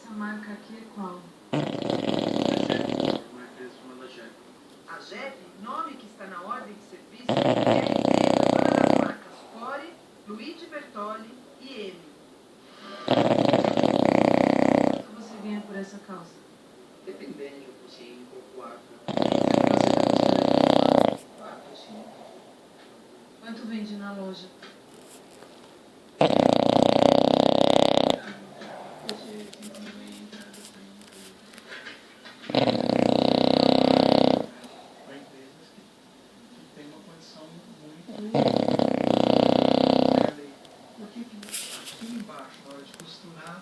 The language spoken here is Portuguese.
Essa marca aqui é qual? A JEP, nome que está na ordem de serviço, é empresa das marcas Core, Luigi Bertoli e M. Quanto você ganha por essa calça? Dependendo, eu consigo 4. Essa calça tá custando 4, 5. quanto vende na loja? Você simplesmente para empresas que têm uma condição muito. Porque aqui embaixo, na hora de costurar,